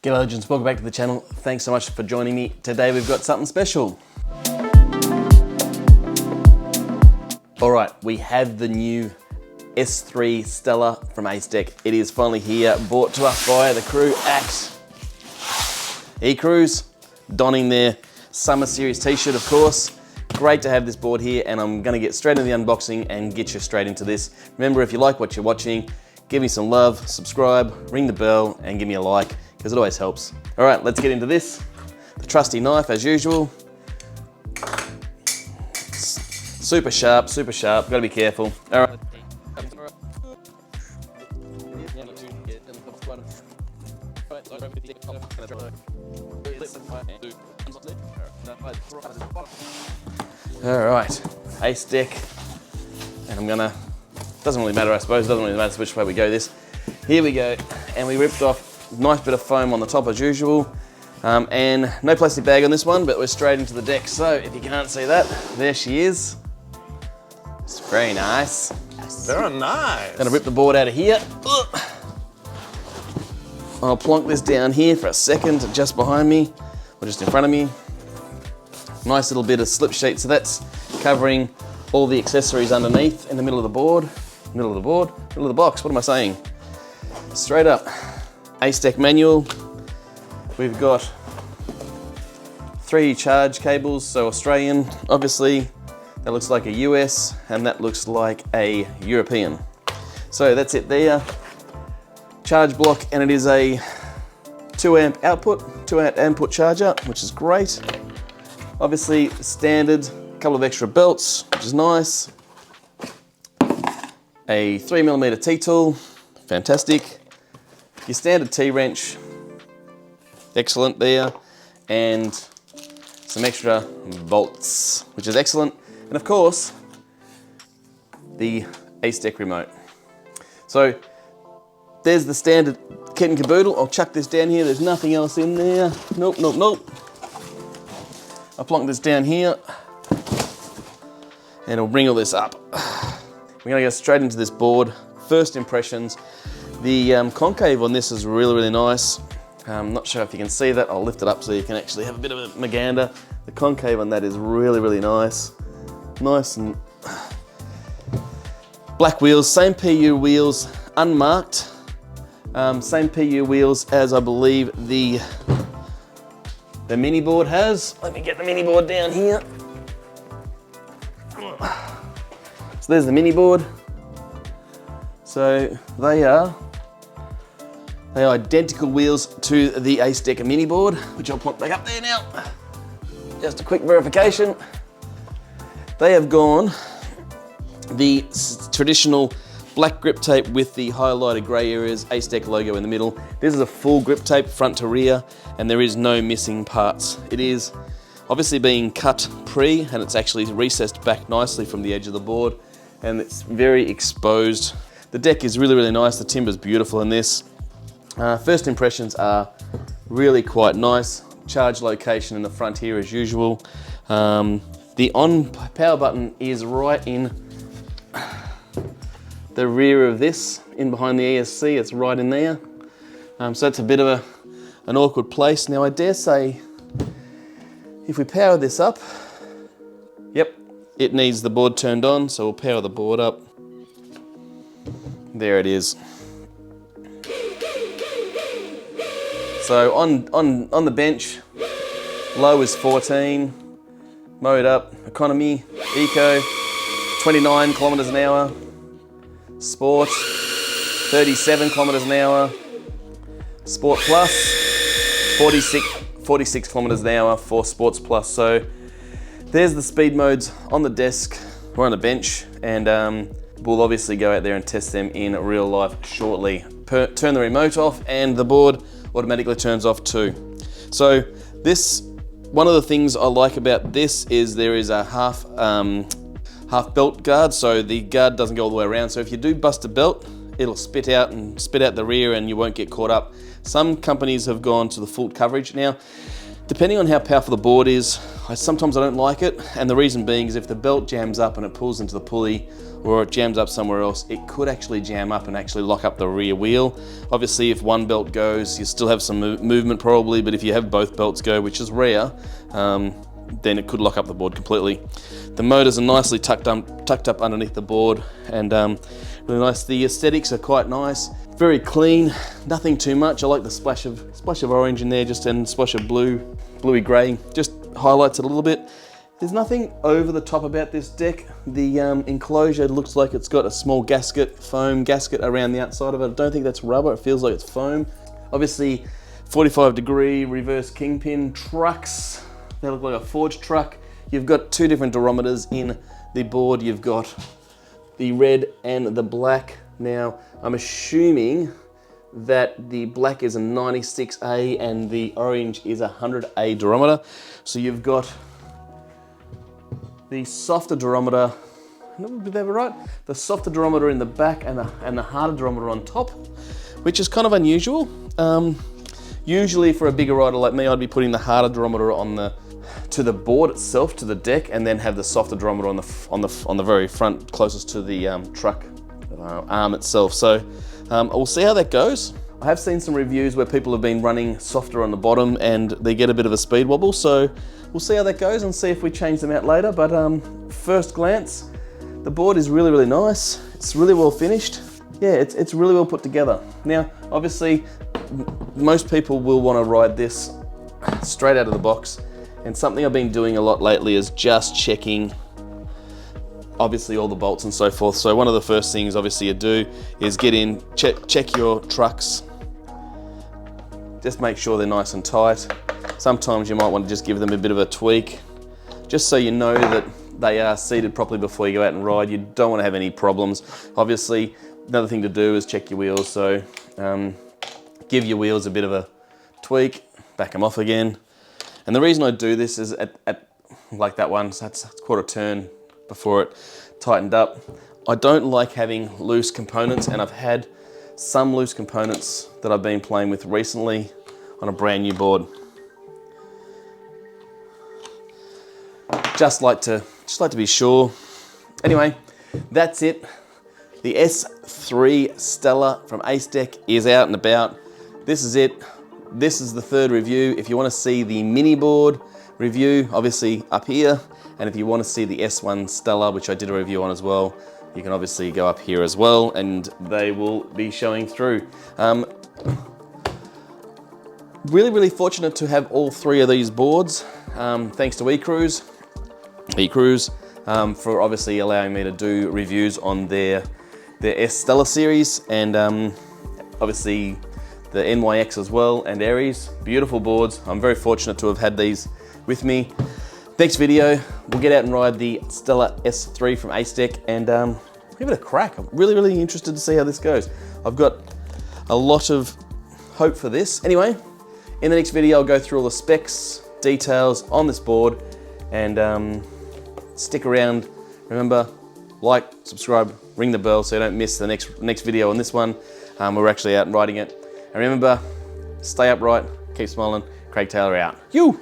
G'day legends, welcome back to the channel. Thanks so much for joining me. Today we've got something special. All right, we have the new S3 Stella from Acedeck. It is finally here, brought to us by the crew at Ecrooz, donning their Summer Series t-shirt, of course. Great to have this board here, and I'm gonna get straight into the unboxing and get you straight into this. Remember, if you like what you're watching, give me some love, subscribe, ring the bell, and give me a like, because it always helps. All right, let's get into this. The trusty knife, as usual. Super sharp, gotta be careful. All right. All right, Acedeck, and I'm gonna, doesn't really matter I suppose, doesn't really matter which way we go this. Here we go, and we ripped off a nice bit of foam on the top as usual, and no plastic bag on this one, but we're straight into the deck. So if you can't see that, there she is. It's very nice. Very nice. Gonna rip the board out of here. I'll plonk this down here for a second, just behind me, or just in front of me. Nice little bit of slip sheet, so that's covering all the accessories underneath in the middle of the board. Middle of the box, what am I saying? Straight up. Acedeck manual. We've got 3 charge cables, so Australian, obviously. That looks like a US, and that looks like a European. So that's it there. Charge block, and it is a 2 amp output, 2 amp input charger, which is great. Obviously standard, a couple of extra belts, which is nice. A 3mm T-tool, fantastic. Your standard T-wrench, excellent there. And some extra bolts, which is excellent. And of course, the Acedeck remote. So there's the standard kit and caboodle. I'll chuck this down here. There's nothing else in there. Nope. I'll plonk this down here, and I'll bring all this up. We're gonna go straight into this board. First impressions. The concave on this is really nice. I'm not sure if you can see that. I'll lift it up so you can actually have a bit of a magander. The concave on that is really nice. Nice and black wheels, same PU wheels, unmarked. Same PU wheels as I believe the mini board has. Let me get the mini board down here. So there's the mini board. So they are identical wheels to the Acedeck mini board, which I'll put back up there now. Just a quick verification. They have gone the traditional black grip tape with the highlighted grey areas, Acedeck logo in the middle. This is a full grip tape front to rear, and there is no missing parts. It is obviously being cut pre, and it's actually recessed back nicely from the edge of the board, and it's very exposed. The deck is really nice. The timber's beautiful in this. First impressions are really quite nice. Charge location in the front here as usual. The on power button is right in the rear of this, in behind the ESC, it's right in there. So it's a bit of an awkward place. Now I dare say, if we power this up, yep, it needs the board turned on, so we'll power the board up. There it is. So on the bench, low is 14, mode up, economy, eco, 29 kilometers an hour, sport, 37 kilometers an hour, sport plus, 46 kilometers an hour for sports plus. So there's the speed modes on the desk or on the bench, and we'll obviously go out there and test them in real life shortly. Turn the remote off, and the board automatically turns off too. So this, one of the things I like about this is there is a half belt guard, so the guard doesn't go all the way around. So if you do bust a belt, it'll spit out the rear, and you won't get caught up. Some companies have gone to the full coverage. Now, Depending on how powerful the board is, sometimes I don't like it, and the reason being is if the belt jams up and it pulls into the pulley, or it jams up somewhere else, it could actually jam up and actually lock up the rear wheel. Obviously, if one belt goes, you still have some movement probably, but if you have both belts go, which is rare, then it could lock up the board completely. The motors are nicely tucked up underneath the board, and really nice. The aesthetics are quite nice, very clean, nothing too much. I like the splash of orange in there, just and splash of bluey grey, just highlights it a little bit. There's nothing over the top about this deck. The enclosure looks like it's got a small foam gasket around the outside of it. I don't think that's rubber, it feels like it's foam. Obviously, 45-degree reverse kingpin trucks. They look like a forged truck. You've got two different durometers in the board. You've got the red and the black. Now, I'm assuming that the black is a 96A and the orange is a 100A durometer. So you've got the softer durometer, did that right? The softer durometer in the back and the harder durometer on top, which is kind of unusual. Usually for a bigger rider like me, I'd be putting the harder durometer to the board itself, to the deck, and then have the softer durometer on the very front, closest to the truck arm itself. So we'll see how that goes. I have seen some reviews where people have been running softer on the bottom and they get a bit of a speed wobble. So we'll see how that goes and see if we change them out later. But first glance, the board is really, really nice. It's really well finished. Yeah, it's really well put together. Now, obviously, most people will want to ride this straight out of the box. And something I've been doing a lot lately is just checking, obviously, all the bolts and so forth. So one of the first things, obviously, you do is get in, check your trucks. Just make sure they're nice and tight. Sometimes you might want to just give them a bit of a tweak, just so you know that they are seated properly before you go out and ride. You don't want to have any problems. Obviously, another thing to do is check your wheels. So give your wheels a bit of a tweak, back them off again. And the reason I do this is at like that one, so that's quarter turn before it tightened up. I don't like having loose components, and I've had some loose components that I've been playing with recently on a brand new board. Just like to be sure. Anyway, that's it. The S3 Stella from Acedeck is out and about. This is it. This is the third review. If you want to see the mini board review, obviously up here. And if you want to see the S1 Stella, which I did a review on as well, you can obviously go up here as well, and they will be showing through. Really, really fortunate to have all three of these boards. Thanks to Ecrooz for obviously allowing me to do reviews on their S Stella series, and obviously the NYX as well, and Aries. Beautiful boards. I'm very fortunate to have had these with me. Next video, we'll get out and ride the Stella S3 from Acedeck and give it a crack. I'm really, really interested to see how this goes. I've got a lot of hope for this. Anyway, in the next video, I'll go through all the specs, details on this board, and stick around. Remember, like, subscribe, ring the bell so you don't miss the next video on this one. We're actually out and riding it. And remember, stay upright, keep smiling. Craig Taylor out. You!